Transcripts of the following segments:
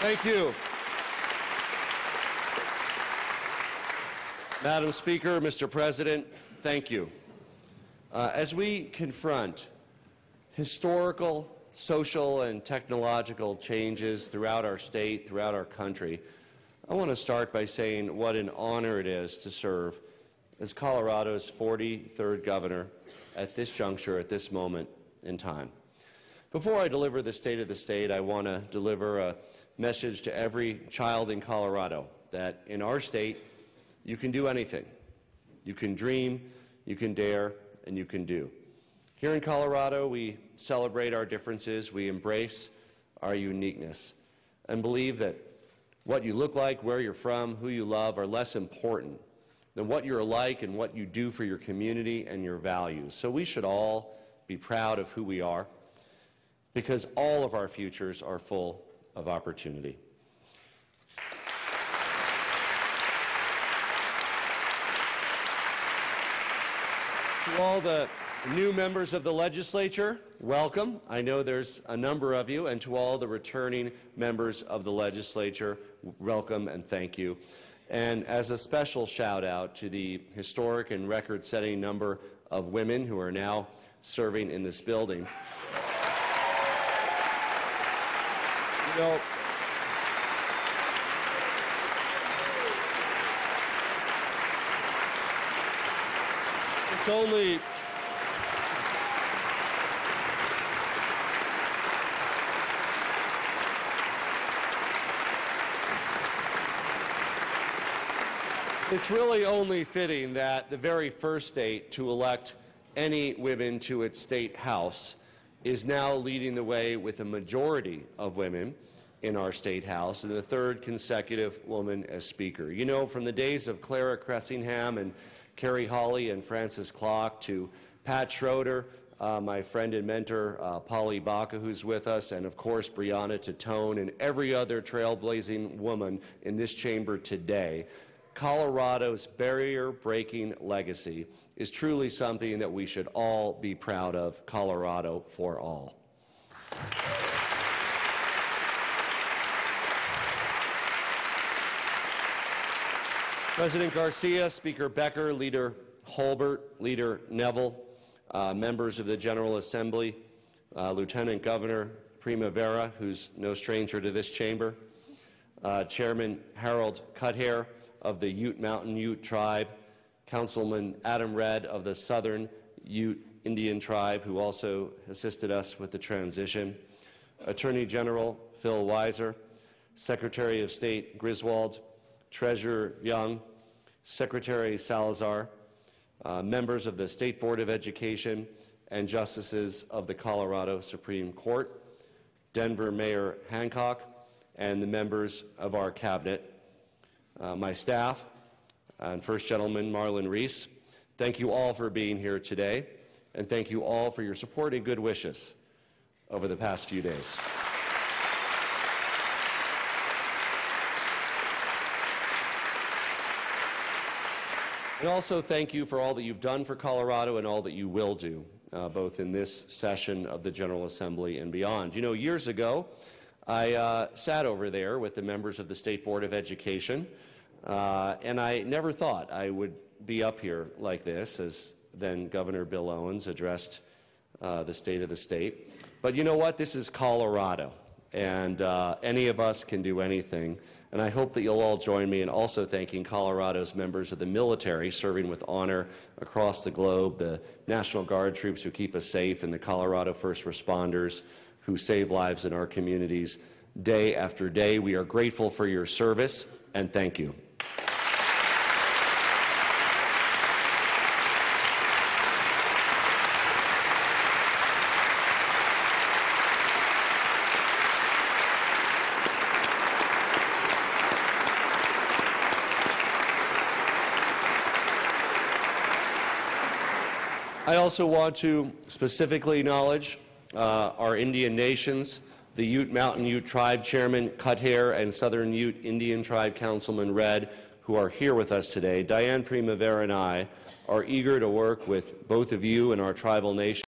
Thank you. Madam Speaker, Mr. President, thank you. As we confront historical, social, and technological changes throughout our state, throughout our country, I want to start by saying what an honor it is to serve as Colorado's 43rd governor at this juncture, at this moment in time. Before I deliver the State of the State, I want to deliver a message to every child in Colorado that in our state, you can do anything. You can dream, you can dare, and you can do. Here in Colorado, we celebrate our differences, we embrace our uniqueness, and believe that what you look like, where you're from, who you love are less important than what you're like and what you do for your community and your values. So we should all be proud of who we are, because all of our futures are full of opportunity. To all the new members of the legislature, welcome. I know there's a number of you. And to all the returning members of the legislature, welcome and thank you. And as a special shout out to the historic and record-setting number of women who are now serving in this building. You know, it's really only fitting that the very first state to elect any women to its state house is now leading the way with a majority of women in our state house and the third consecutive woman as speaker. You know, from the days of Clara Cressingham and Carrie Hawley and Frances Clock to Pat Schroeder, my friend and mentor, Polly Baca, who's with us, and of course Brianna Titone and every other trailblazing woman in this chamber today, Colorado's barrier-breaking legacy is truly something that we should all be proud of. Colorado for all. President Garcia, Speaker Becker, Leader Holbert, Leader Neville, members of the General Assembly, Lieutenant Governor Primavera, who's no stranger to this chamber, Chairman Harold Cuthair of the Ute Mountain Ute Tribe, Councilman Adam Redd of the Southern Ute Indian Tribe, who also assisted us with the transition, Attorney General Phil Weiser, Secretary of State Griswold, Treasurer Young, Secretary Salazar, members of the State Board of Education, and justices of the Colorado Supreme Court, Denver Mayor Hancock, and the members of our cabinet, my staff, and First Gentleman Marlon Reese. Thank you all for being here today, and thank you all for your support and good wishes over the past few days. And also thank you for all that you've done for Colorado and all that you will do, both in this session of the General Assembly and beyond. You know, years ago, I sat over there with the members of the State Board of Education, and I never thought I would be up here like this as then Governor Bill Owens addressed the State of the State. But you know what? This is Colorado, and any of us can do anything. And I hope that you'll all join me in also thanking Colorado's members of the military serving with honor across the globe, the National Guard troops who keep us safe, and the Colorado first responders who save lives in our communities day after day. We are grateful for your service, and thank you. I also want to specifically acknowledge our Indian nations, the Ute Mountain Ute Tribe Chairman Cuthair and Southern Ute Indian Tribe Councilman Redd, who are here with us today. Diane Primavera and I are eager to work with both of you and our tribal nations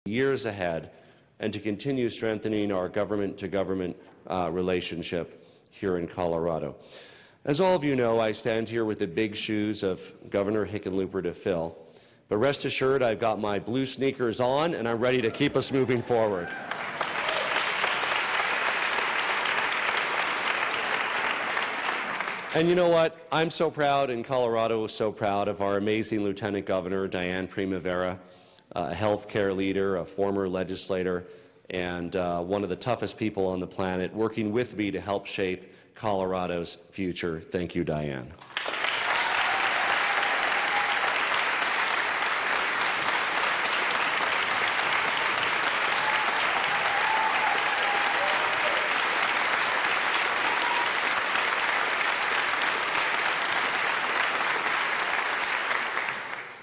years ahead and to continue strengthening our government-to-government relationship here in Colorado. As all of you know, I stand here with the big shoes of Governor Hickenlooper to fill, but rest assured I've got my blue sneakers on and I'm ready to keep us moving forward. And you know what? I'm so proud, and Colorado is so proud of our amazing Lieutenant Governor, Diane Primavera, a healthcare leader, a former legislator, and one of the toughest people on the planet, working with me to help shape Colorado's future. Thank you, Diane.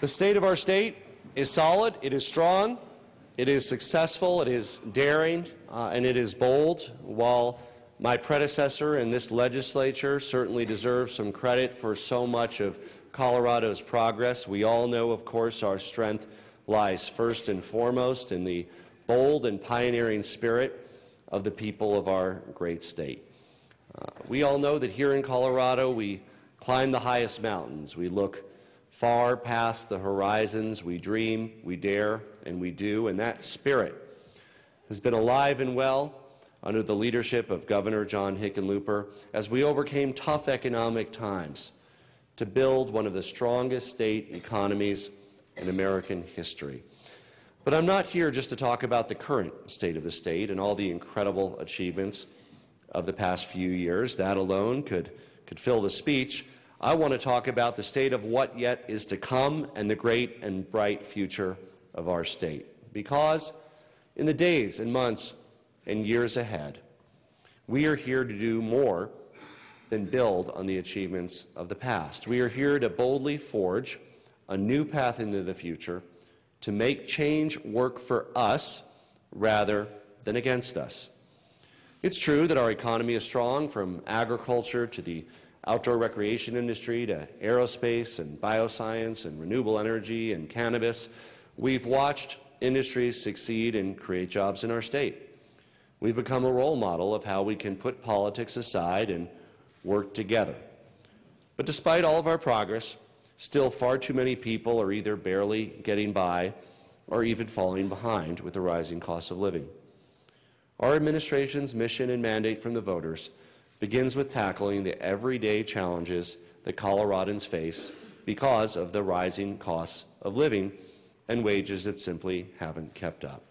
The state of our state is solid, it is strong, it is successful, it is daring, and it is bold. While my predecessor in this legislature certainly deserves some credit for so much of Colorado's progress, we all know, of course, our strength lies first and foremost in the bold and pioneering spirit of the people of our great state. We all know that here in Colorado we climb the highest mountains, we look far past the horizons, we dream, we dare, and we do, and that spirit has been alive and well under the leadership of Governor John Hickenlooper as we overcame tough economic times to build one of the strongest state economies in American history. But I'm not here just to talk about the current state of the state and all the incredible achievements of the past few years. That alone could fill the speech. I want to talk about the state of what yet is to come and the great and bright future of our state. Because in the days and months and years ahead, we are here to do more than build on the achievements of the past. We are here to boldly forge a new path into the future, to make change work for us rather than against us. It's true that our economy is strong, from agriculture to the outdoor recreation industry to aerospace and bioscience and renewable energy and cannabis. We've watched industries succeed and create jobs in our state. We've become a role model of how we can put politics aside and work together. But despite all of our progress, still far too many people are either barely getting by or even falling behind with the rising cost of living. Our administration's mission and mandate from the voters begins with tackling the everyday challenges that Coloradans face because of the rising costs of living and wages that simply haven't kept up.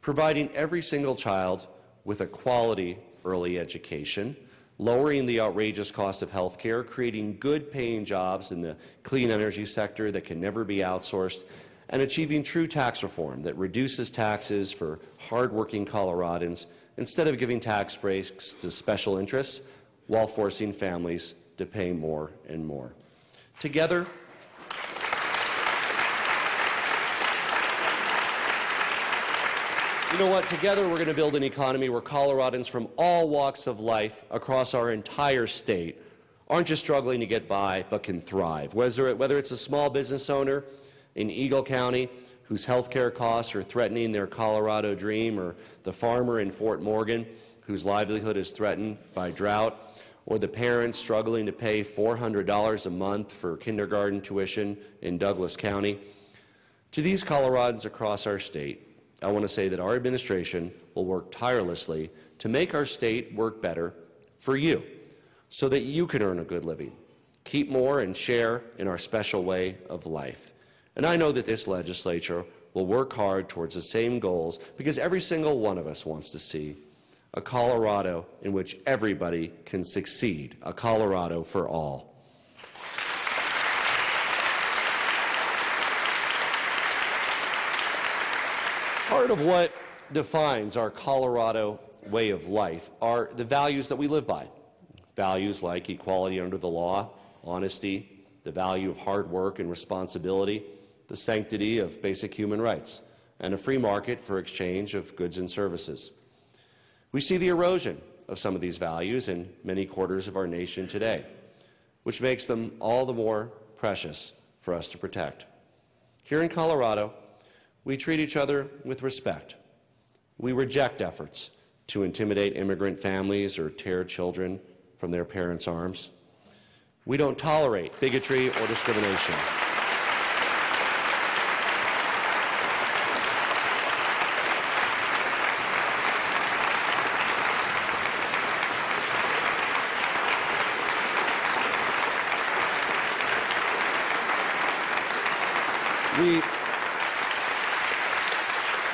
Providing every single child with a quality early education, lowering the outrageous cost of health care, creating good-paying jobs in the clean energy sector that can never be outsourced, and achieving true tax reform that reduces taxes for hard-working Coloradans instead of giving tax breaks to special interests while forcing families to pay more and more. Together, you know what? Together we're going to build an economy where Coloradans from all walks of life across our entire state aren't just struggling to get by, but can thrive. Whether it's a small business owner in Eagle County whose health care costs are threatening their Colorado dream, or the farmer in Fort Morgan whose livelihood is threatened by drought, or the parents struggling to pay $400 a month for kindergarten tuition in Douglas County. To these Coloradans across our state, I want to say that our administration will work tirelessly to make our state work better for you, so that you can earn a good living, keep more, and share in our special way of life. And I know that this legislature will work hard towards the same goals, because every single one of us wants to see a Colorado in which everybody can succeed, a Colorado for all. Part of what defines our Colorado way of life are the values that we live by. Values like equality under the law, honesty, the value of hard work and responsibility, the sanctity of basic human rights, and a free market for exchange of goods and services. We see the erosion of some of these values in many quarters of our nation today, which makes them all the more precious for us to protect. Here in Colorado, we treat each other with respect. We reject efforts to intimidate immigrant families or tear children from their parents' arms. We don't tolerate bigotry or discrimination.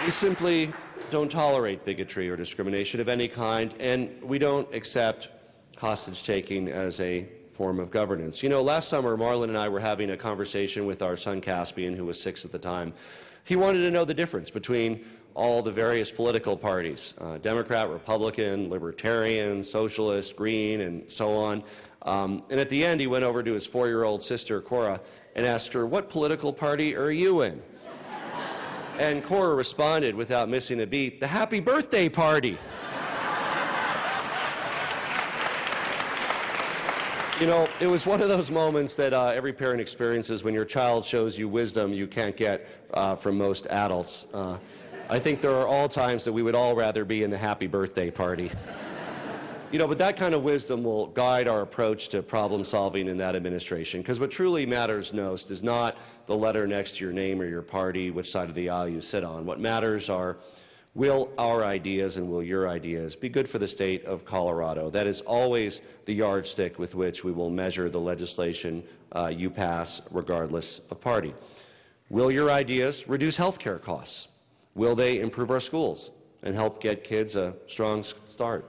We simply don't tolerate bigotry or discrimination of any kind, and we don't accept hostage-taking as a form of governance. You know, last summer, Marlon and I were having a conversation with our son, Caspian, who was 6 at the time. He wanted to know the difference between all the various political parties, Democrat, Republican, Libertarian, Socialist, Green, and so on. And at the end, he went over to his 4-year-old sister, Cora, and asked her, "What political party are you in?" And Cora responded without missing a beat, "The Happy Birthday Party." You know, it was one of those moments that every parent experiences when your child shows you wisdom you can't get from most adults. I think there are all times that we would all rather be in the Happy Birthday Party. You know, but that kind of wisdom will guide our approach to problem solving in that administration, because what truly matters most is not the letter next to your name or your party, which side of the aisle you sit on. What matters are, will our ideas and will your ideas be good for the state of Colorado? That is always the yardstick with which we will measure the legislation you pass, regardless of party. Will your ideas reduce health care costs? Will they improve our schools and help get kids a strong start?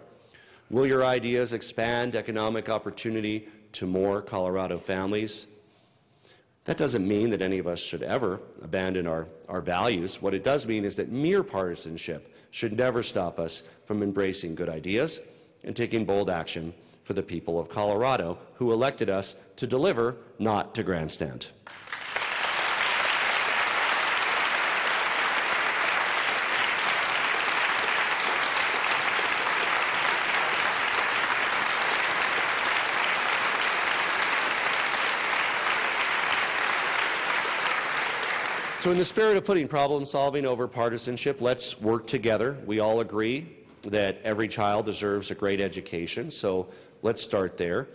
Will your ideas expand economic opportunity to more Colorado families? That doesn't mean that any of us should ever abandon our values. What it does mean is that mere partisanship should never stop us from embracing good ideas and taking bold action for the people of Colorado, who elected us to deliver, not to grandstand. So in the spirit of putting problem solving over partisanship, let's work together. We all agree that every child deserves a great education, so let's start there.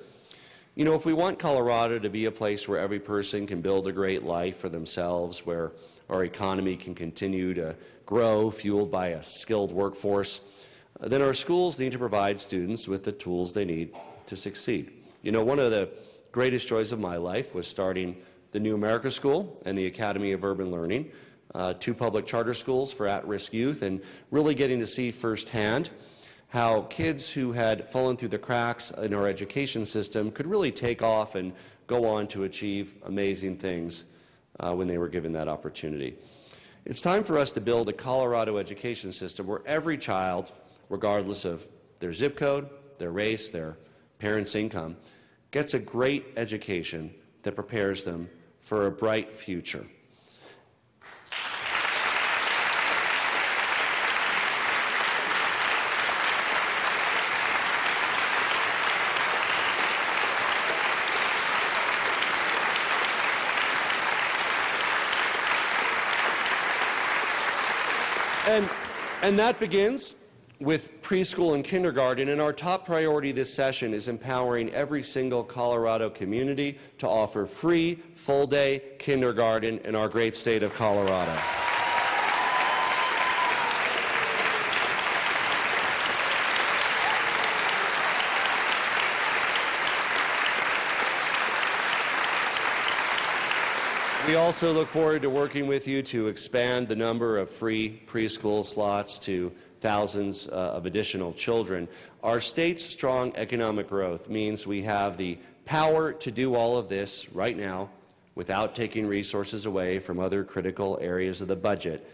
You know, if we want Colorado to be a place where every person can build a great life for themselves, where our economy can continue to grow, fueled by a skilled workforce, then our schools need to provide students with the tools they need to succeed. You know, one of the greatest joys of my life was starting the New America School and the Academy of Urban Learning, 2 public charter schools for at-risk youth, and really getting to see firsthand how kids who had fallen through the cracks in our education system could really take off and go on to achieve amazing things when they were given that opportunity. It's time for us to build a Colorado education system where every child, regardless of their zip code, their race, their parents' income, gets a great education that prepares them for a bright future. And that begins with preschool and kindergarten, and our top priority this session is empowering every single Colorado community to offer free, full-day kindergarten in our great state of Colorado. We also look forward to working with you to expand the number of free preschool slots to thousands of additional children. Our state's strong economic growth means we have the power to do all of this right now without taking resources away from other critical areas of the budget.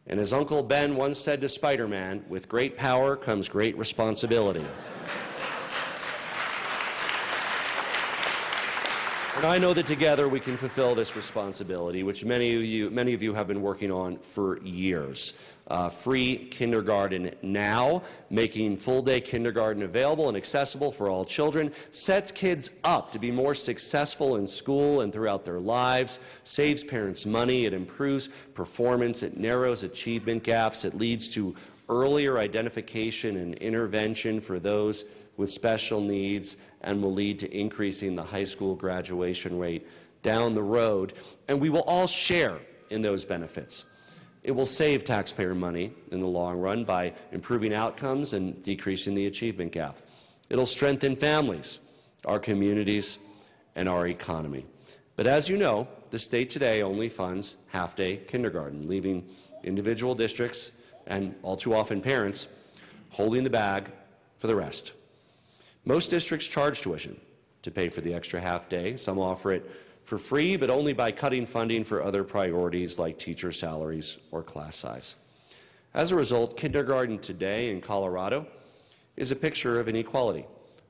And as Uncle Ben once said to Spider-Man, with great power comes great responsibility. And I know that together we can fulfill this responsibility, which many of you have been working on for years. Free kindergarten now, making full-day kindergarten available and accessible for all children, sets kids up to be more successful in school and throughout their lives, saves parents money, it improves performance, it narrows achievement gaps, it leads to earlier identification and intervention for those with special needs, and will lead to increasing the high school graduation rate down the road. And we will all share in those benefits. It will save taxpayer money in the long run by improving outcomes and decreasing the achievement gap. It'll strengthen families, our communities, and our economy. But as you know, the state today only funds half-day kindergarten, leaving individual districts and all too often parents holding the bag for the rest. Most districts charge tuition to pay for the extra half-day. Some offer it for free, but only by cutting funding for other priorities like teacher salaries or class size. As a result, kindergarten today in Colorado is a picture of inequality,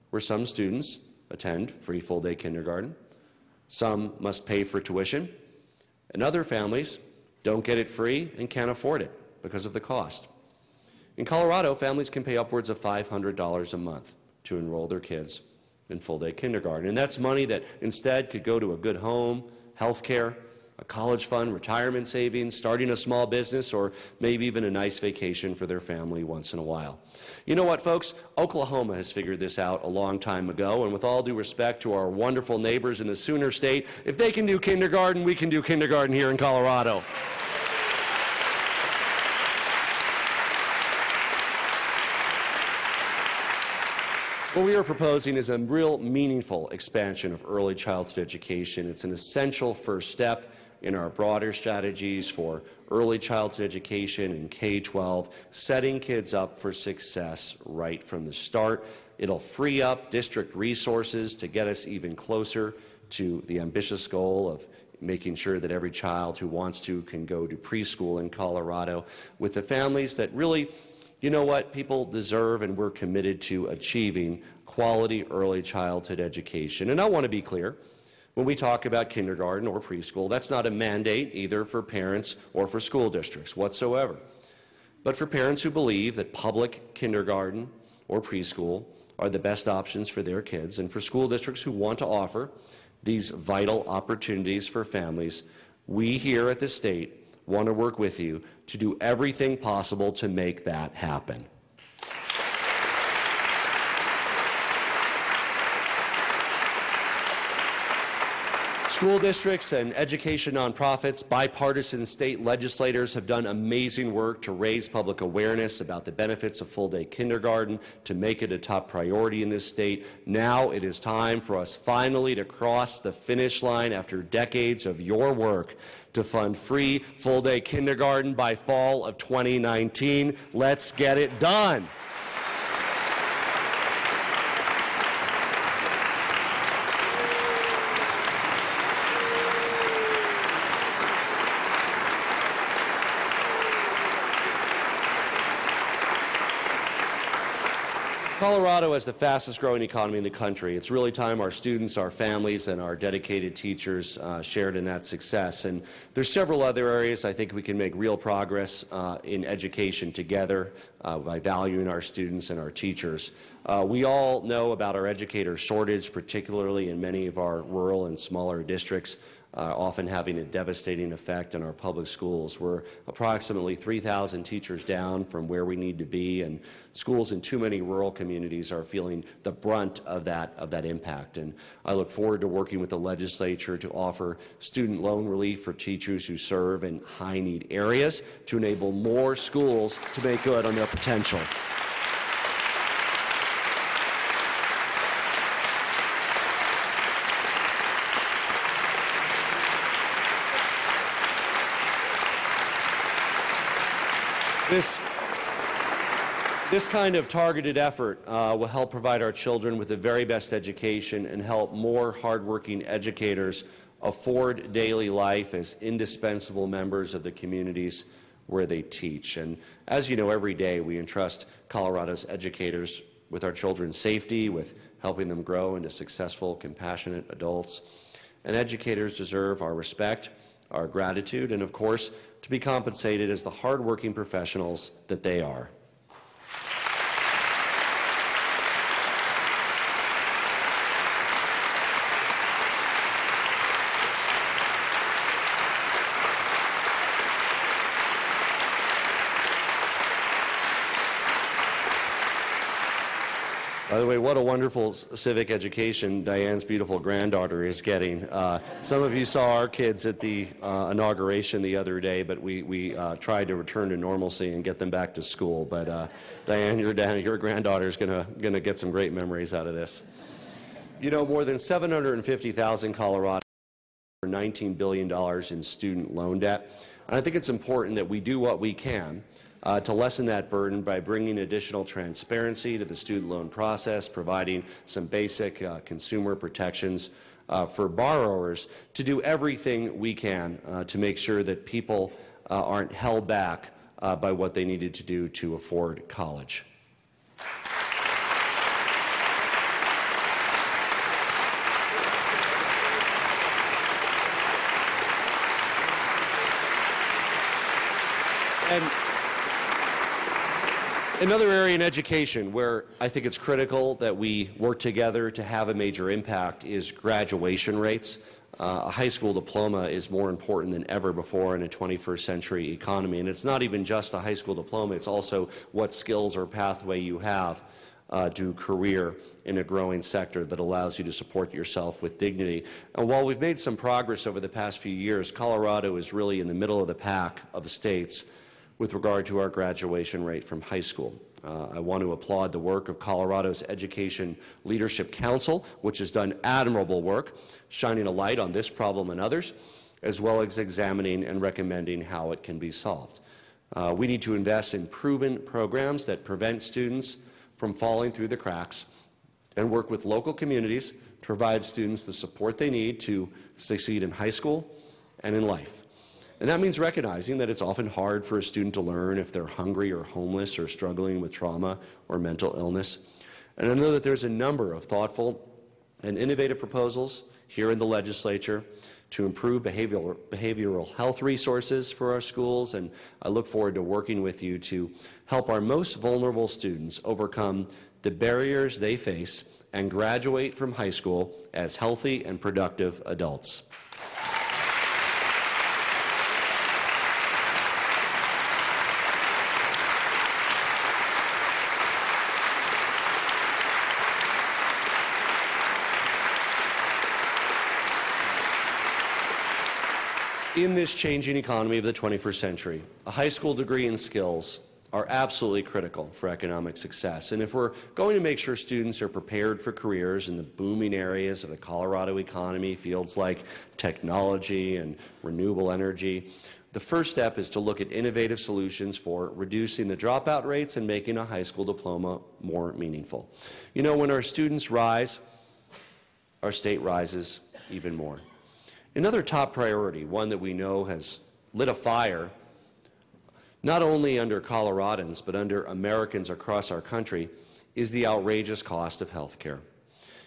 where some students attend free full-day kindergarten, some must pay for tuition, and other families don't get it free and can't afford it because of the cost. In Colorado, families can pay upwards of $500 a month to enroll their kids in full-day kindergarten, and that's money that instead could go to a good home, health care, a college fund, retirement savings, starting a small business, or maybe even a nice vacation for their family once in a while. You know what, folks? Oklahoma has figured this out a long time ago, and with all due respect to our wonderful neighbors in the Sooner State, if they can do kindergarten, we can do kindergarten here in Colorado. What we are proposing is a real meaningful expansion of early childhood education. It's an essential first step in our broader strategies for early childhood education in K-12, setting kids up for success right from the start. It'll free up district resources to get us even closer to the ambitious goal of making sure that every child who wants to can go to preschool in Colorado, with the families that really, you know what, people deserve, and we're committed to achieving quality early childhood education. And I want to be clear, when we talk about kindergarten or preschool, that's not a mandate either for parents or for school districts whatsoever. But for parents who believe that public kindergarten or preschool are the best options for their kids, and for school districts who want to offer these vital opportunities for families, we here at the state want to work with you to do everything possible to make that happen. School districts and education nonprofits, bipartisan state legislators have done amazing work to raise public awareness about the benefits of full-day kindergarten, to make it a top priority in this state. Now it is time for us finally to cross the finish line after decades of your work to fund free full-day kindergarten by fall of 2019. Let's get it done. Colorado has the fastest growing economy in the country. It's really time our students, our families, and our dedicated teachers shared in that success. And there's several other areas I think we can make real progress in education together by valuing our students and our teachers. We all know about our educator shortage, particularly in many of our rural and smaller districts, often having a devastating effect on our public schools. We're approximately 3,000 teachers down from where we need to be, and schools in too many rural communities are feeling the brunt of that impact. And I look forward to working with the legislature to offer student loan relief for teachers who serve in high-need areas to enable more schools to make good on their potential. This kind of targeted effort will help provide our children with the very best education and help more hardworking educators afford daily life as indispensable members of the communities where they teach. And as you know, every day we entrust Colorado's educators with our children's safety, with helping them grow into successful, compassionate adults. And educators deserve our respect, our gratitude, and of course, to be compensated as the hardworking professionals that they are. By the way, what a wonderful civic education Diane's beautiful granddaughter is getting. Some of you saw our kids at the inauguration the other day, but we tried to return to normalcy and get them back to school. But Diane, your granddaughter is gonna get some great memories out of this. You know, more than 750,000 Coloradans for $19 billion in student loan debt. And I think it's important that we do what we can to lessen that burden by bringing additional transparency to the student loan process, providing some basic consumer protections for borrowers, to do everything we can to make sure that people aren't held back by what they needed to do to afford college. And another area in education where I think it's critical that we work together to have a major impact is graduation rates. A high school diploma is more important than ever before in a 21st century economy. And it's not even just a high school diploma, it's also what skills or pathway you have to career in a growing sector that allows you to support yourself with dignity. And while we've made some progress over the past few years, Colorado is really in the middle of the pack of the states with regard to our graduation rate from high school. I want to applaud the work of Colorado's Education Leadership Council, which has done admirable work shining a light on this problem and others, as well as examining and recommending how it can be solved. We need to invest in proven programs that prevent students from falling through the cracks and work with local communities to provide students the support they need to succeed in high school and in life. And that means recognizing that it's often hard for a student to learn if they're hungry or homeless or struggling with trauma or mental illness. And I know that there's a number of thoughtful and innovative proposals here in the legislature to improve behavioral health resources for our schools, and I look forward to working with you to help our most vulnerable students overcome the barriers they face and graduate from high school as healthy and productive adults. In this changing economy of the 21st century, a high school degree and skills are absolutely critical for economic success. And if we're going to make sure students are prepared for careers in the booming areas of the Colorado economy, fields like technology and renewable energy, the first step is to look at innovative solutions for reducing the dropout rates and making a high school diploma more meaningful. You know, when our students rise, our state rises even more. Another top priority, one that we know has lit a fire not only under Coloradans but under Americans across our country, is the outrageous cost of health care.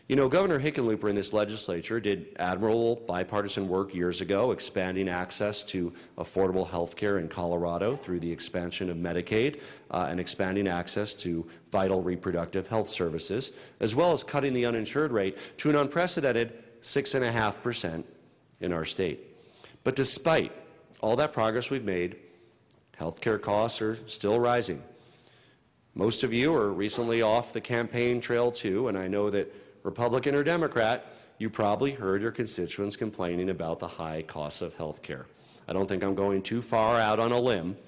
You know, Governor Hickenlooper in this legislature did admirable bipartisan work years ago, expanding access to affordable health care in Colorado through the expansion of Medicaid and expanding access to vital reproductive health services, as well as cutting the uninsured rate to an unprecedented 6.5% in our state. But despite all that progress we've made, healthcare costs are still rising. Most of you are recently off the campaign trail too, and I know that Republican or Democrat, you probably heard your constituents complaining about the high costs of healthcare. I don't think I'm going too far out on a limb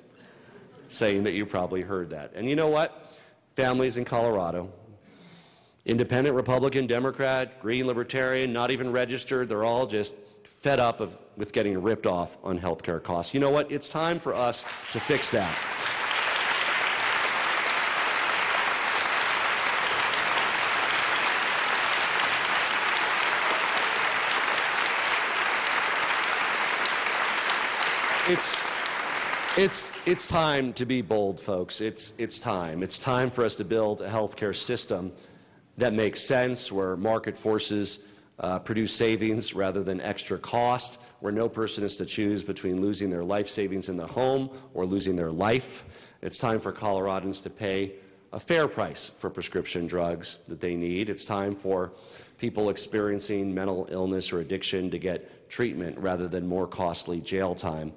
saying that you probably heard that. And you know what? Families in Colorado, independent, Republican, Democrat, Green, Libertarian, not even registered, they're all just fed up with getting ripped off on healthcare costs. You know what? It's time for us to fix that. It's time to be bold, folks. It's time. It's time for us to build a healthcare system that makes sense, where market forces produce savings rather than extra cost, where no person is to choose between losing their life savings in the home or losing their life. It's time for Coloradans to pay a fair price for prescription drugs that they need. It's time for people experiencing mental illness or addiction to get treatment rather than more costly jail time.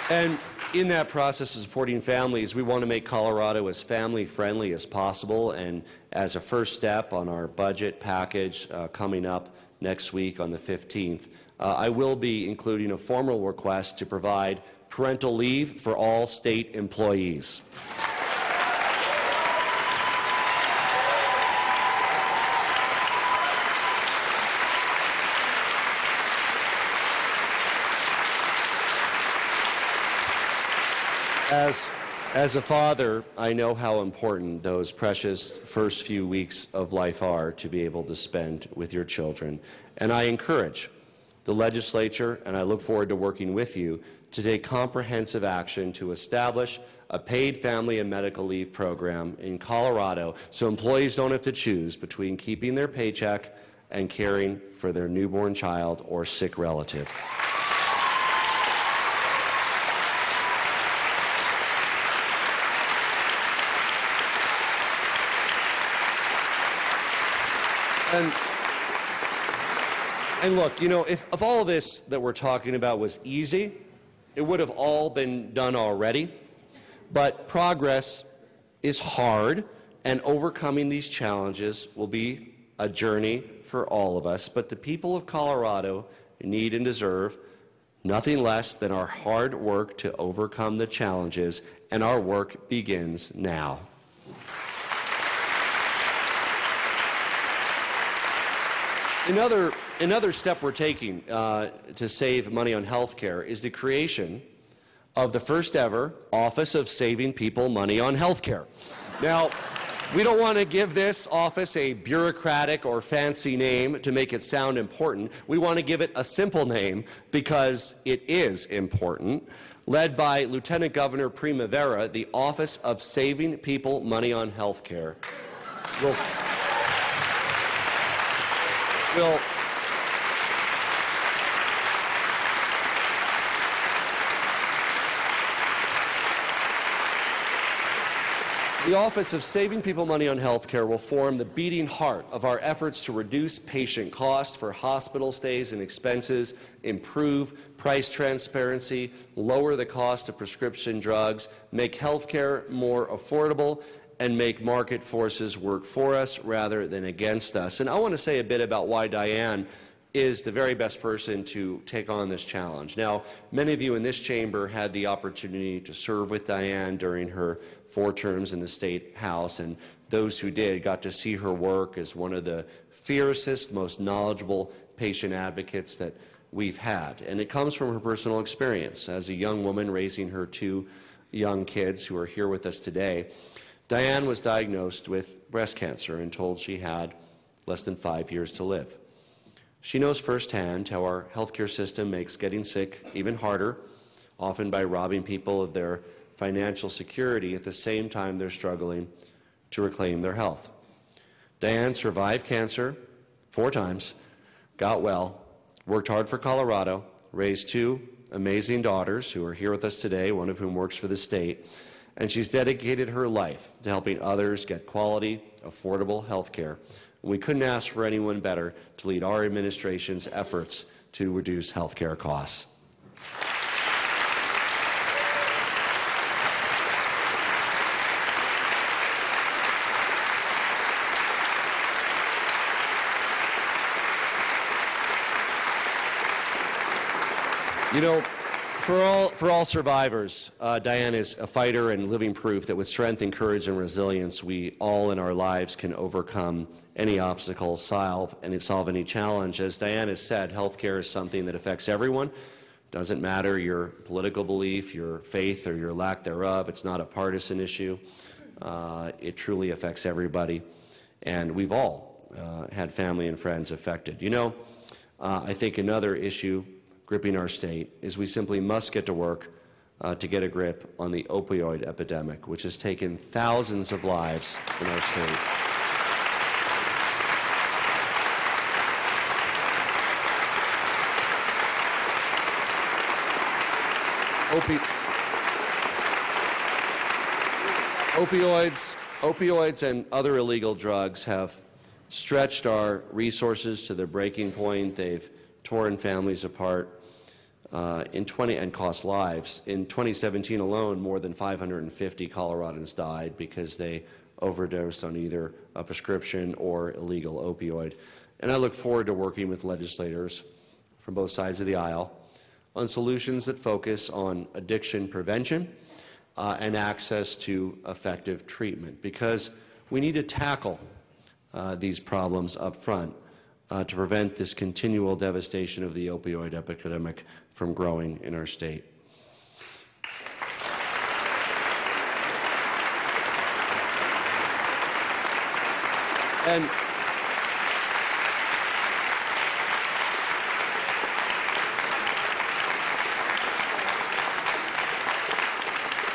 And in that process of supporting families, we want to make Colorado as family-friendly as possible. And as a first step on our budget package coming up next week on the 15th, I will be including a formal request to provide parental leave for all state employees. As a father, I know how important those precious first few weeks of life are to be able to spend with your children. And I encourage the legislature, and I look forward to working with you, to take comprehensive action to establish a paid family and medical leave program in Colorado so employees don't have to choose between keeping their paycheck and caring for their newborn child or sick relative. And look, you know, if all of this that we're talking about was easy, it would have all been done already. But progress is hard, and overcoming these challenges will be a journey for all of us. But the people of Colorado need and deserve nothing less than our hard work to overcome the challenges, and our work begins now. Another step we're taking to save money on health care is the creation of the first ever Office of Saving People Money on Health Care. Now, we don't want to give this office a bureaucratic or fancy name to make it sound important. We want to give it a simple name because it is important. Led by Lieutenant Governor Primavera, the Office of Saving People Money on Health Care The Office of Saving People Money on Health Care will form the beating heart of our efforts to reduce patient costs for hospital stays and expenses, improve price transparency, lower the cost of prescription drugs, make health care more affordable, and make market forces work for us rather than against us. And I want to say a bit about why Diane is the very best person to take on this challenge. Now, many of you in this chamber had the opportunity to serve with Diane during her 4 terms in the State House, and those who did got to see her work as one of the fiercest, most knowledgeable patient advocates that we've had. And it comes from her personal experience as a young woman raising her 2 young kids who are here with us today. Diane was diagnosed with breast cancer and told she had less than 5 years to live. She knows firsthand how our healthcare system makes getting sick even harder, often by robbing people of their financial security at the same time they're struggling to reclaim their health. Diane survived cancer 4 times, got well, worked hard for Colorado, raised 2 amazing daughters who are here with us today, one of whom works for the state, and she's dedicated her life to helping others get quality, affordable health care. We couldn't ask for anyone better to lead our administration's efforts to reduce health care costs. You know, for all survivors, Diane is a fighter and living proof that with strength and courage and resilience, we all in our lives can overcome any obstacle, solve any challenge. As Diane has said, healthcare is something that affects everyone. Doesn't matter your political belief, your faith, or your lack thereof. It's not a partisan issue. It truly affects everybody, and we've all had family and friends affected. You know, I think another issue gripping our state is we simply must get to work to get a grip on the opioid epidemic, which has taken thousands of lives in our state. Opioids and other illegal drugs have stretched our resources to their breaking point. They've torn families apart. and cost lives. In 2017 alone, more than 550 Coloradans died because they overdosed on either a prescription or illegal opioid. And I look forward to working with legislators from both sides of the aisle on solutions that focus on addiction prevention and access to effective treatment, because we need to tackle these problems up front to prevent this continual devastation of the opioid epidemic from growing in our state.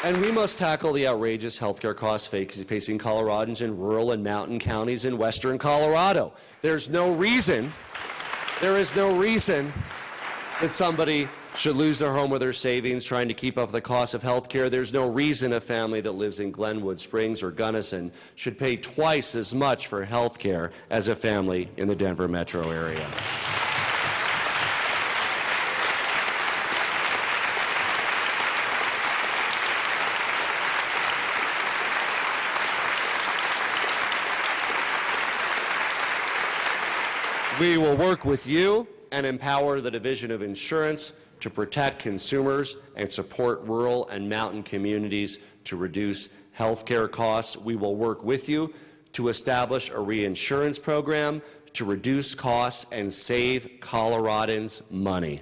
And we must tackle the outrageous healthcare costs facing Coloradans in rural and mountain counties in western Colorado. There is no reason that somebody should lose their home or their savings trying to keep up with the cost of health care. There's no reason a family that lives in Glenwood Springs or Gunnison should pay twice as much for health care as a family in the Denver metro area. We will work with you and empower the Division of Insurance to protect consumers and support rural and mountain communities to reduce health care costs. We will work with you to establish a reinsurance program to reduce costs and save Coloradans money.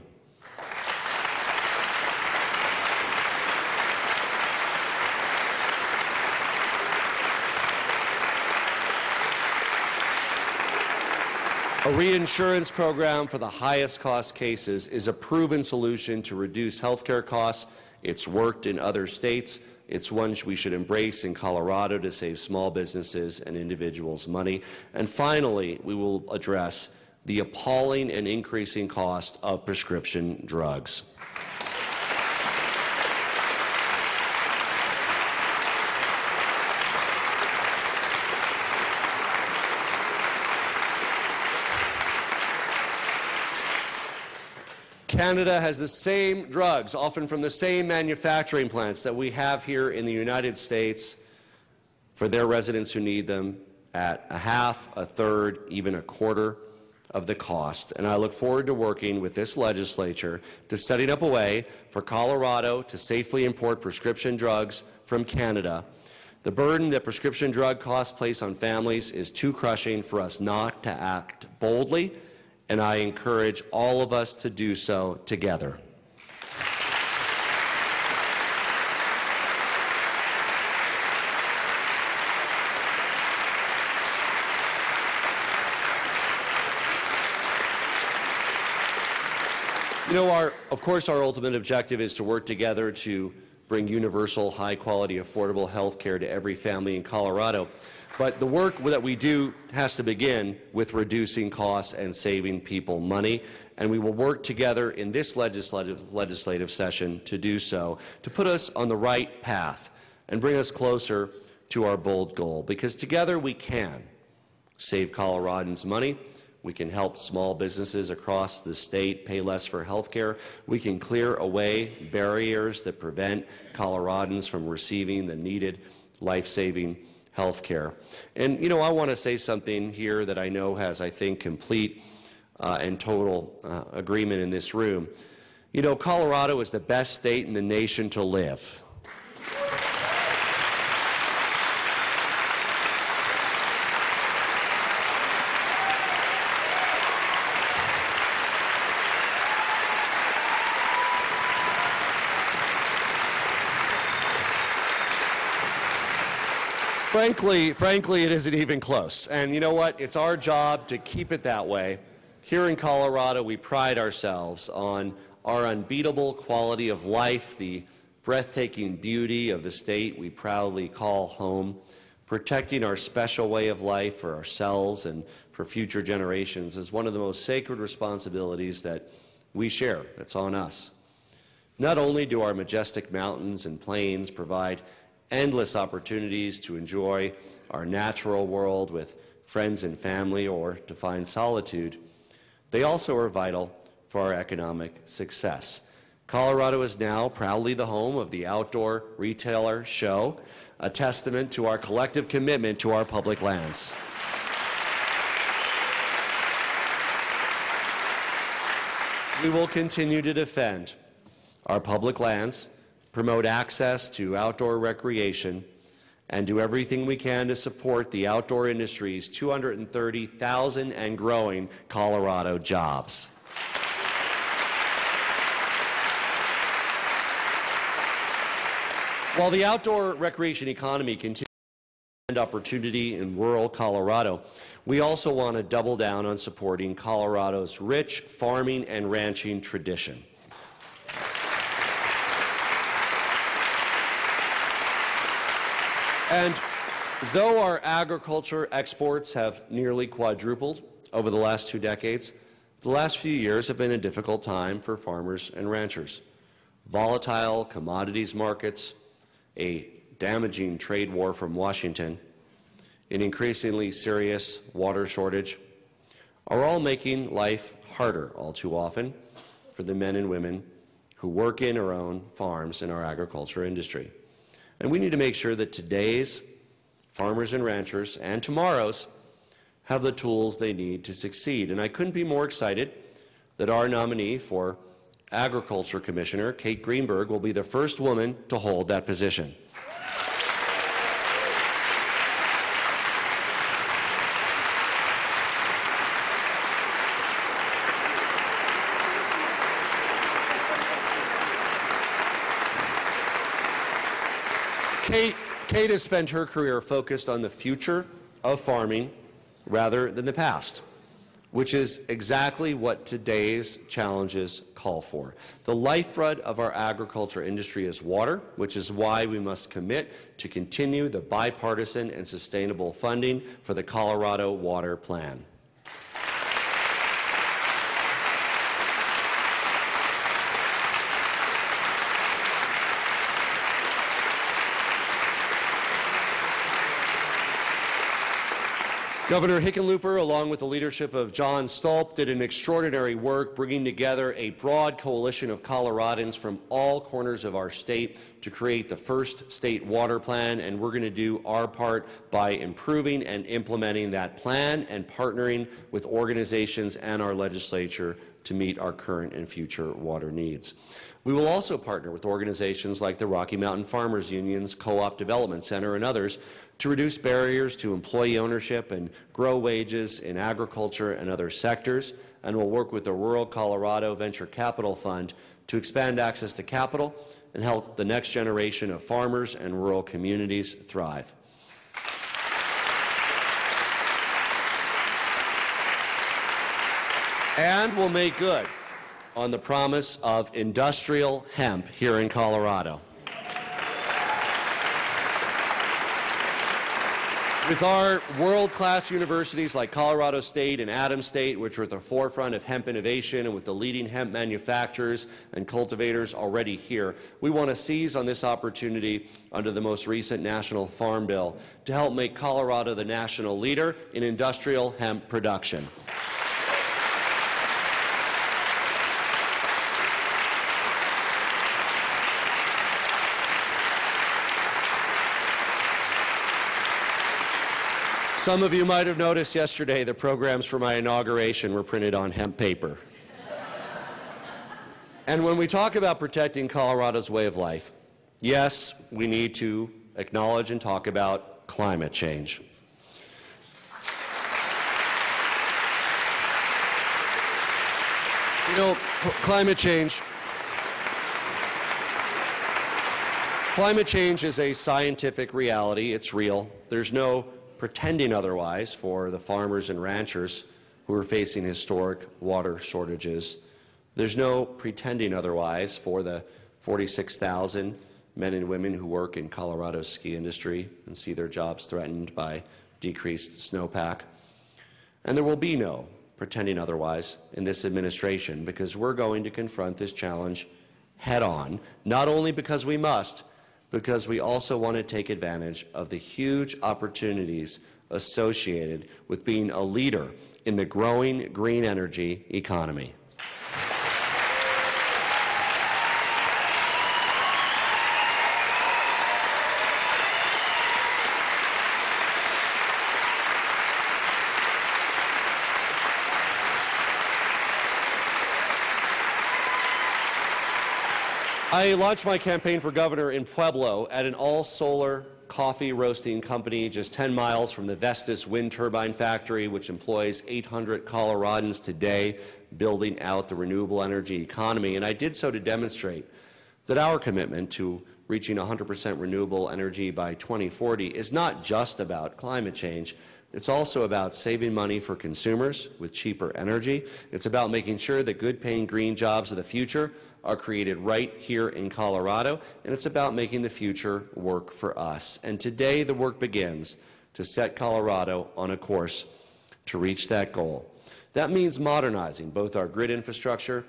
A reinsurance program for the highest cost cases is a proven solution to reduce health care costs. It's worked in other states. It's one we should embrace in Colorado to save small businesses and individuals money. And finally, we will address the appalling and increasing cost of prescription drugs. Canada has the same drugs, often from the same manufacturing plants that we have here in the United States, for their residents who need them at a half, a third, even a quarter of the cost. And I look forward to working with this legislature to setting up a way for Colorado to safely import prescription drugs from Canada. The burden that prescription drug costs place on families is too crushing for us not to act boldly, and I encourage all of us to do so together. You know, of course, our ultimate objective is to work together to bring universal, high-quality, affordable health care to every family in Colorado. But the work that we do has to begin with reducing costs and saving people money, and we will work together in this legislative session to do so, to put us on the right path and bring us closer to our bold goal, because together we can save Coloradans money. We can help small businesses across the state pay less for health care. We can clear away barriers that prevent Coloradans from receiving the needed life-saving health care. And, you know, I want to say something here that I know has, I think, complete and total agreement in this room. You know, Colorado is the best state in the nation to live. Frankly, it isn't even close. And you know what? It's our job to keep it that way. Here in Colorado, we pride ourselves on our unbeatable quality of life, the breathtaking beauty of the state we proudly call home, protecting our special way of life for ourselves and for future generations is one of the most sacred responsibilities that we share. That's on us. Not only do our majestic mountains and plains provide endless opportunities to enjoy our natural world with friends and family or to find solitude, they also are vital for our economic success. Colorado is now proudly the home of the Outdoor Retailer Show, a testament to our collective commitment to our public lands. We will continue to defend our public lands, promote access to outdoor recreation, and do everything we can to support the outdoor industry's 230,000 and growing Colorado jobs. While the outdoor recreation economy continues to find opportunity in rural Colorado, we also want to double down on supporting Colorado's rich farming and ranching tradition. And though our agriculture exports have nearly quadrupled over the last 2 decades, the last few years have been a difficult time for farmers and ranchers. Volatile commodities markets, a damaging trade war from Washington, an increasingly serious water shortage are all making life harder all too often for the men and women who work in or own farms in our agriculture industry. And we need to make sure that today's farmers and ranchers and tomorrow's have the tools they need to succeed. And I couldn't be more excited that our nominee for Agriculture Commissioner, Kate Greenberg, will be the first woman to hold that position. Kate has spent her career focused on the future of farming rather than the past, which is exactly what today's challenges call for. The lifeblood of our agriculture industry is water, which is why we must commit to continue the bipartisan and sustainable funding for the Colorado Water Plan. Governor Hickenlooper, along with the leadership of John Stolp, did an extraordinary work bringing together a broad coalition of Coloradans from all corners of our state to create the first state water plan, and we're going to do our part by improving and implementing that plan and partnering with organizations and our legislature to meet our current and future water needs. We will also partner with organizations like the Rocky Mountain Farmers Union's Co-op Development Center and others to reduce barriers to employee ownership and grow wages in agriculture and other sectors, and will work with the Rural Colorado Venture Capital Fund to expand access to capital and help the next generation of farmers and rural communities thrive. And we'll make good on the promise of industrial hemp here in Colorado. With our world-class universities like Colorado State and Adams State, which are at the forefront of hemp innovation, and with the leading hemp manufacturers and cultivators already here, we want to seize on this opportunity under the most recent National Farm Bill to help make Colorado the national leader in industrial hemp production. Some of you might have noticed yesterday the programs for my inauguration were printed on hemp paper. And when we talk about protecting Colorado's way of life, yes, we need to acknowledge and talk about climate change. You know, climate change is a scientific reality. It's real. There's no pretending otherwise for the farmers and ranchers who are facing historic water shortages. There's no pretending otherwise for the 46,000 men and women who work in Colorado's ski industry and see their jobs threatened by decreased snowpack. And there will be no pretending otherwise in this administration, because we're going to confront this challenge head on, not only because we must, because we also want to take advantage of the huge opportunities associated with being a leader in the growing green energy economy. I launched my campaign for governor in Pueblo at an all-solar coffee roasting company just 10 miles from the Vestas wind turbine factory, which employs 800 Coloradans today, building out the renewable energy economy. And I did so to demonstrate that our commitment to reaching 100% renewable energy by 2040 is not just about climate change. It's also about saving money for consumers with cheaper energy. It's about making sure that good-paying green jobs of the future are created right here in Colorado, and it's about making the future work for us. And today the work begins to set Colorado on a course to reach that goal. That means modernizing both our grid infrastructure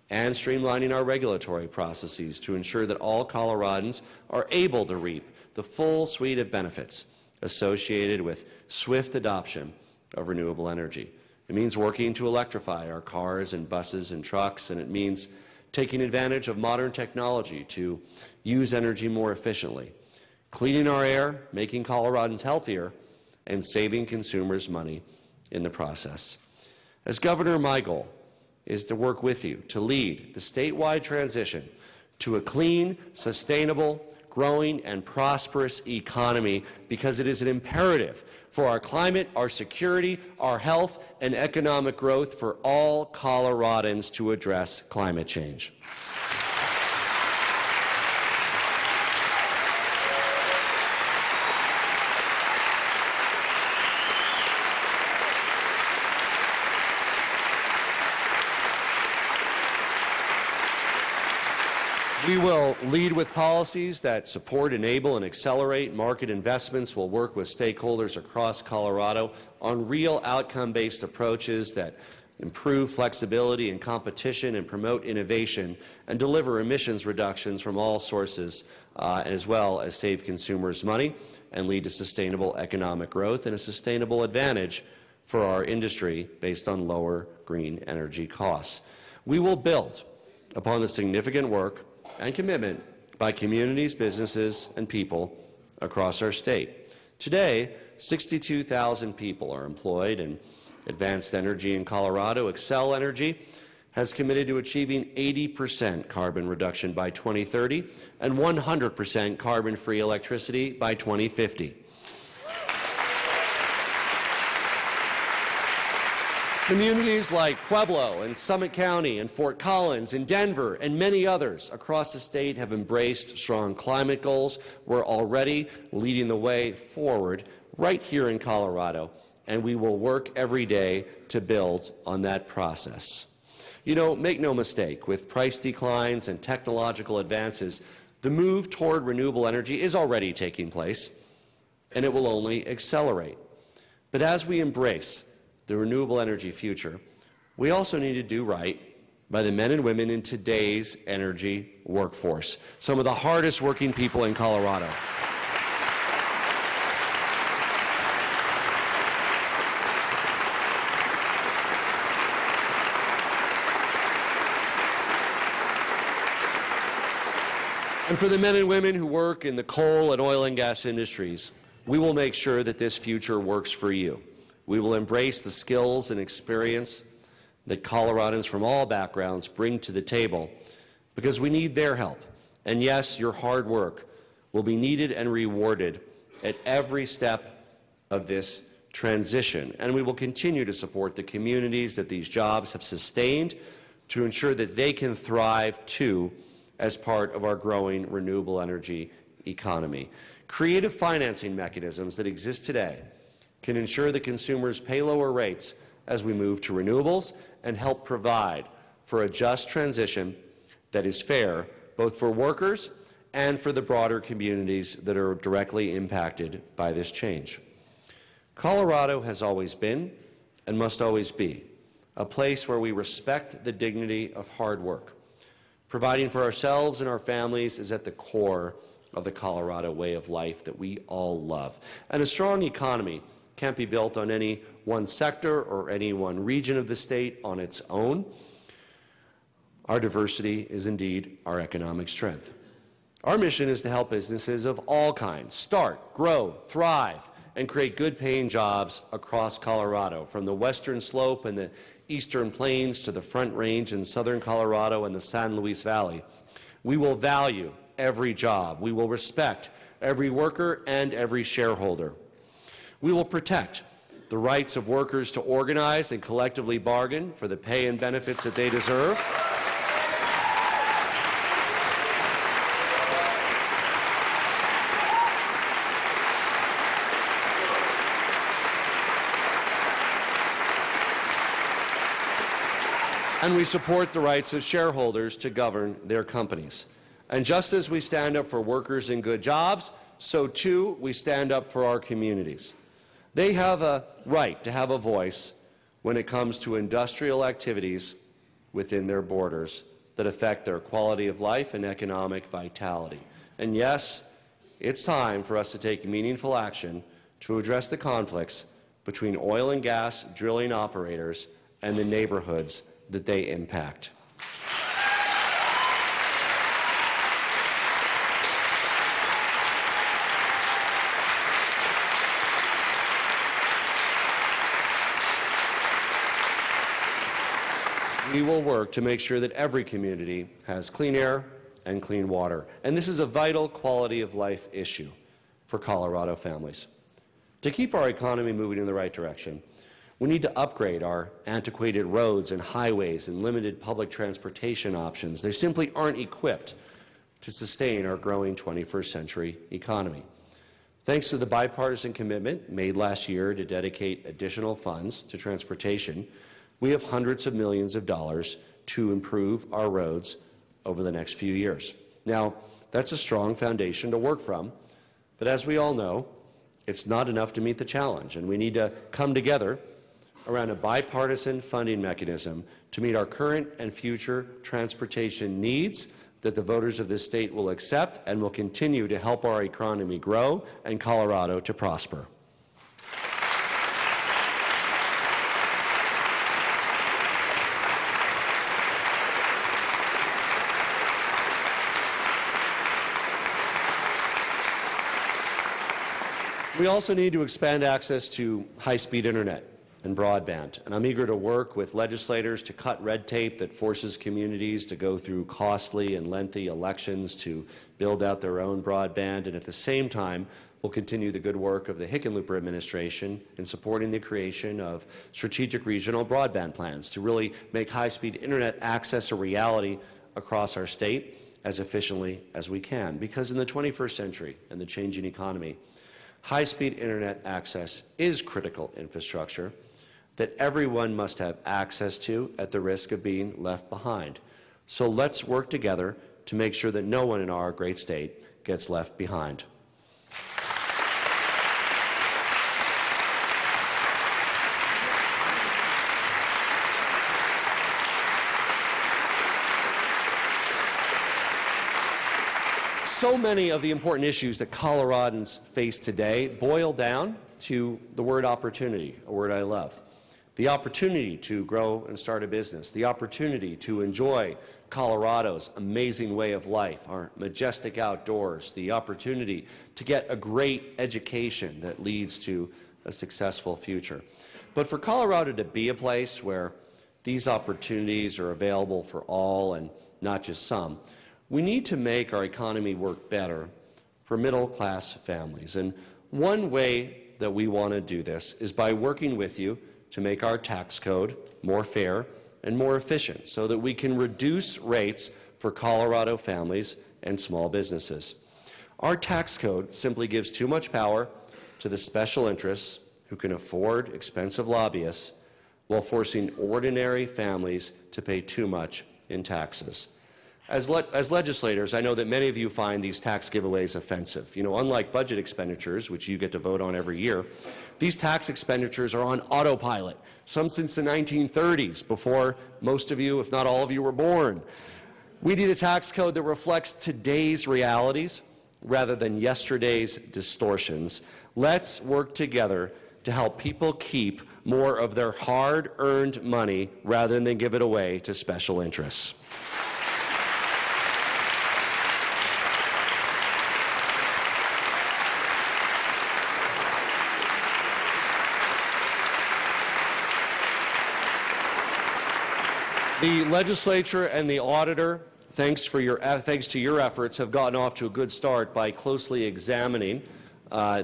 and streamlining our regulatory processes to ensure that all Coloradans are able to reap the full suite of benefits associated with swift adoption of renewable energy. It means working to electrify our cars and buses and trucks, and it means taking advantage of modern technology to use energy more efficiently, cleaning our air, making Coloradans healthier, and saving consumers money in the process. As governor, my goal is to work with you to lead the statewide transition to a clean, sustainable, growing, and prosperous economy, because it is an imperative for our climate, our security, our health, and economic growth for all Coloradans to address climate change. We will lead with policies that support, enable, and accelerate market investments. We'll work with stakeholders across Colorado on real outcome-based approaches that improve flexibility and competition and promote innovation and deliver emissions reductions from all sources, as well as save consumers money and lead to sustainable economic growth and a sustainable advantage for our industry based on lower green energy costs. We will build upon the significant work and commitment by communities, businesses, and people across our state. Today, 62,000 people are employed in advanced energy in Colorado. Xcel Energy has committed to achieving 80% carbon reduction by 2030 and 100% carbon-free electricity by 2050. Communities like Pueblo and Summit County and Fort Collins and Denver and many others across the state have embraced strong climate goals. We're already leading the way forward right here in Colorado, and we will work every day to build on that process. You know, make no mistake, with price declines and technological advances, the move toward renewable energy is already taking place, and it will only accelerate. But as we embrace the renewable energy future, we also need to do right by the men and women in today's energy workforce, some of the hardest working people in Colorado. And for the men and women who work in the coal and oil and gas industries, we will make sure that this future works for you. We will embrace the skills and experience that Coloradans from all backgrounds bring to the table, because we need their help. And yes, your hard work will be needed and rewarded at every step of this transition. And we will continue to support the communities that these jobs have sustained to ensure that they can thrive too as part of our growing renewable energy economy. Creative financing mechanisms that exist today can ensure that consumers pay lower rates as we move to renewables and help provide for a just transition that is fair both for workers and for the broader communities that are directly impacted by this change. Colorado has always been and must always be a place where we respect the dignity of hard work. Providing for ourselves and our families is at the core of the Colorado way of life that we all love. And a strong economy can't be built on any one sector or any one region of the state on its own. Our diversity is indeed our economic strength. Our mission is to help businesses of all kinds start, grow, thrive, and create good-paying jobs across Colorado, from the western slope and the eastern plains to the Front Range in southern Colorado and the San Luis Valley. We will value every job. We will respect every worker and every shareholder. We will protect the rights of workers to organize and collectively bargain for the pay and benefits that they deserve. And we support the rights of shareholders to govern their companies. And just as we stand up for workers in good jobs, so too we stand up for our communities. They have a right to have a voice when it comes to industrial activities within their borders that affect their quality of life and economic vitality. And yes, it's time for us to take meaningful action to address the conflicts between oil and gas drilling operators and the neighborhoods that they impact. We will work to make sure that every community has clean air and clean water. And this is a vital quality of life issue for Colorado families. To keep our economy moving in the right direction, we need to upgrade our antiquated roads and highways and limited public transportation options. They simply aren't equipped to sustain our growing 21st century economy. Thanks to the bipartisan commitment made last year to dedicate additional funds to transportation, we have hundreds of millions of dollars to improve our roads over the next few years. Now, that's a strong foundation to work from, but as we all know, it's not enough to meet the challenge, and we need to come together around a bipartisan funding mechanism to meet our current and future transportation needs that the voters of this state will accept and will continue to help our economy grow and Colorado to prosper. We also need to expand access to high-speed internet and broadband, and I'm eager to work with legislators to cut red tape that forces communities to go through costly and lengthy elections to build out their own broadband, and at the same time we'll continue the good work of the Hickenlooper administration in supporting the creation of strategic regional broadband plans to really make high-speed internet access a reality across our state as efficiently as we can, because in the 21st century and the changing economy, high-speed internet access is critical infrastructure that everyone must have access to at the risk of being left behind. So let's work together to make sure that no one in our great state gets left behind. So many of the important issues that Coloradans face today boil down to the word opportunity, a word I love. The opportunity to grow and start a business, the opportunity to enjoy Colorado's amazing way of life, our majestic outdoors, the opportunity to get a great education that leads to a successful future. But for Colorado to be a place where these opportunities are available for all and not just some, we need to make our economy work better for middle-class families. And one way that we want to do this is by working with you to make our tax code more fair and more efficient so that we can reduce rates for Colorado families and small businesses. Our tax code simply gives too much power to the special interests who can afford expensive lobbyists while forcing ordinary families to pay too much in taxes. As legislators, I know that many of you find these tax giveaways offensive. You know, unlike budget expenditures, which you get to vote on every year, these tax expenditures are on autopilot, some since the 1930s, before most of you, if not all of you, were born. We need a tax code that reflects today's realities rather than yesterday's distortions. Let's work together to help people keep more of their hard-earned money rather than give it away to special interests. The legislature and the auditor thanks to your efforts, have gotten off to a good start by closely examining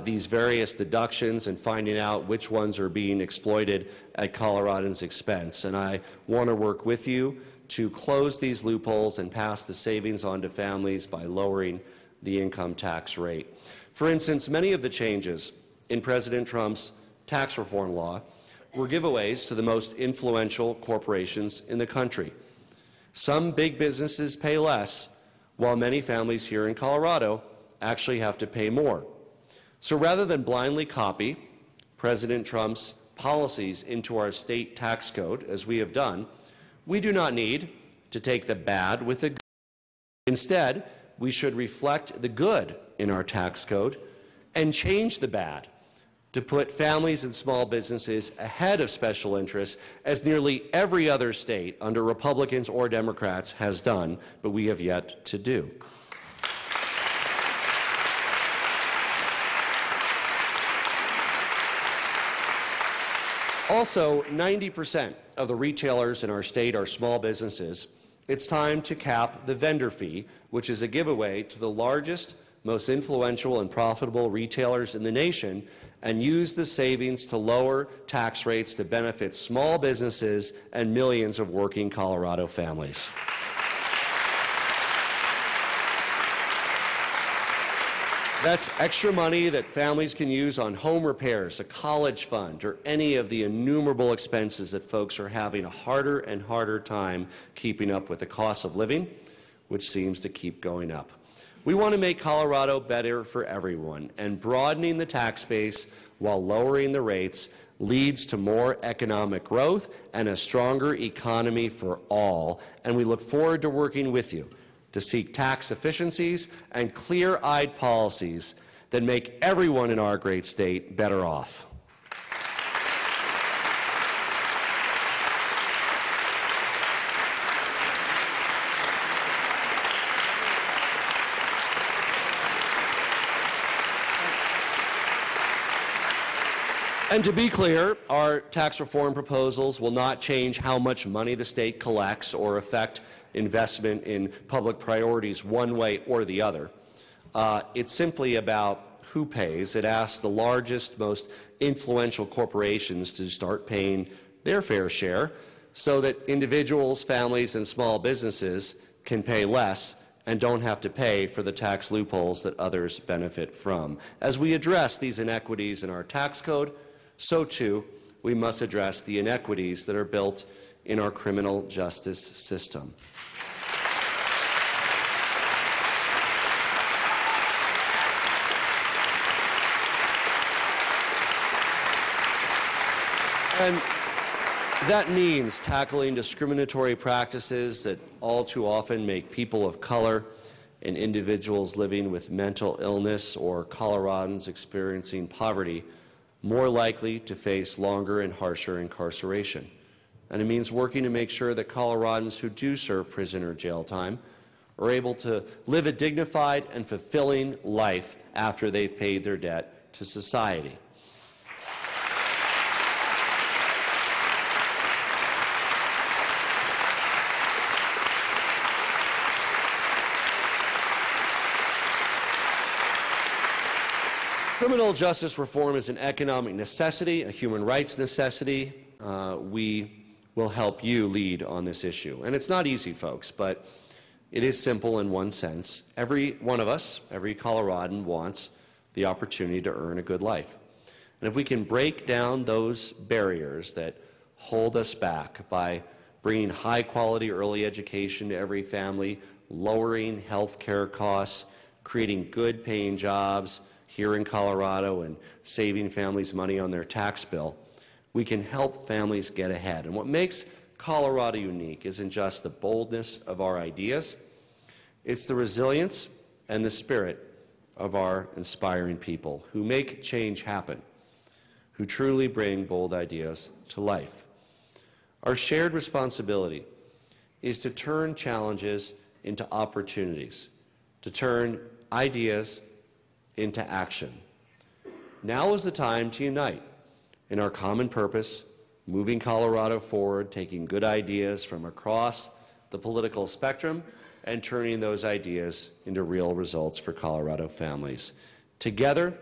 these various deductions and finding out which ones are being exploited at Coloradans' expense. And I want to work with you to close these loopholes and pass the savings on to families by lowering the income tax rate. For instance, many of the changes in President Trump's tax reform law were giveaways to the most influential corporations in the country. Some big businesses pay less, while many families here in Colorado actually have to pay more. So rather than blindly copy President Trump's policies into our state tax code, as we have done, we do not need to take the bad with the good. Instead, we should reflect the good in our tax code and change the bad to put families and small businesses ahead of special interests, as nearly every other state under Republicans or Democrats has done, but we have yet to do. Also, 90% of the retailers in our state are small businesses. It's time to cap the vendor fee, which is a giveaway to the largest, most influential and profitable retailers in the nation, and use the savings to lower tax rates to benefit small businesses and millions of working Colorado families. That's extra money that families can use on home repairs, a college fund, or any of the innumerable expenses that folks are having a harder and harder time keeping up with the cost of living, which seems to keep going up. We want to make Colorado better for everyone, and broadening the tax base while lowering the rates leads to more economic growth and a stronger economy for all, and we look forward to working with you to seek tax efficiencies and clear-eyed policies that make everyone in our great state better off. And to be clear, our tax reform proposals will not change how much money the state collects or affect investment in public priorities one way or the other. It's simply about who pays. It asks the largest, most influential corporations to start paying their fair share so that individuals, families, and small businesses can pay less and don't have to pay for the tax loopholes that others benefit from. As we address these inequities in our tax code, so too we must address the inequities that are built in our criminal justice system. And that means tackling discriminatory practices that all too often make people of color and individuals living with mental illness or Coloradans experiencing poverty more likely to face longer and harsher incarceration. And it means working to make sure that Coloradans who do serve prison or jail time are able to live a dignified and fulfilling life after they've paid their debt to society. Criminal justice reform is an economic necessity, a human rights necessity. We will help you lead on this issue. And it's not easy, folks, but it is simple in one sense. Every one of us, every Coloradan, wants the opportunity to earn a good life. And if we can break down those barriers that hold us back by bringing high-quality early education to every family, lowering health care costs, creating good-paying jobs here in Colorado, and saving families money on their tax bill, we can help families get ahead. And what makes Colorado unique isn't just the boldness of our ideas, it's the resilience and the spirit of our inspiring people who make change happen, who truly bring bold ideas to life. Our shared responsibility is to turn challenges into opportunities, to turn ideas into action. Now is the time to unite in our common purpose, moving Colorado forward, taking good ideas from across the political spectrum and turning those ideas into real results for Colorado families. Together,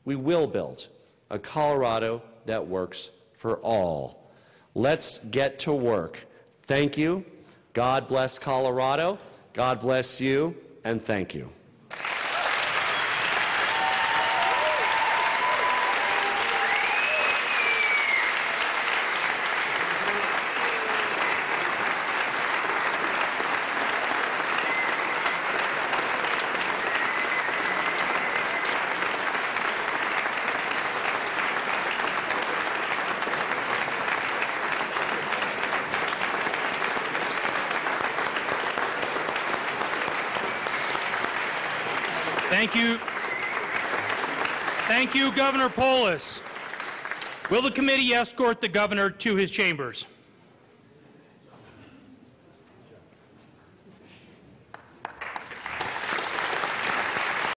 we will build a Colorado that works for all. Let's get to work. Thank you. God bless Colorado. God bless you, and thank you. Thank you. Thank you, Governor Polis. Will the committee escort the governor to his chambers?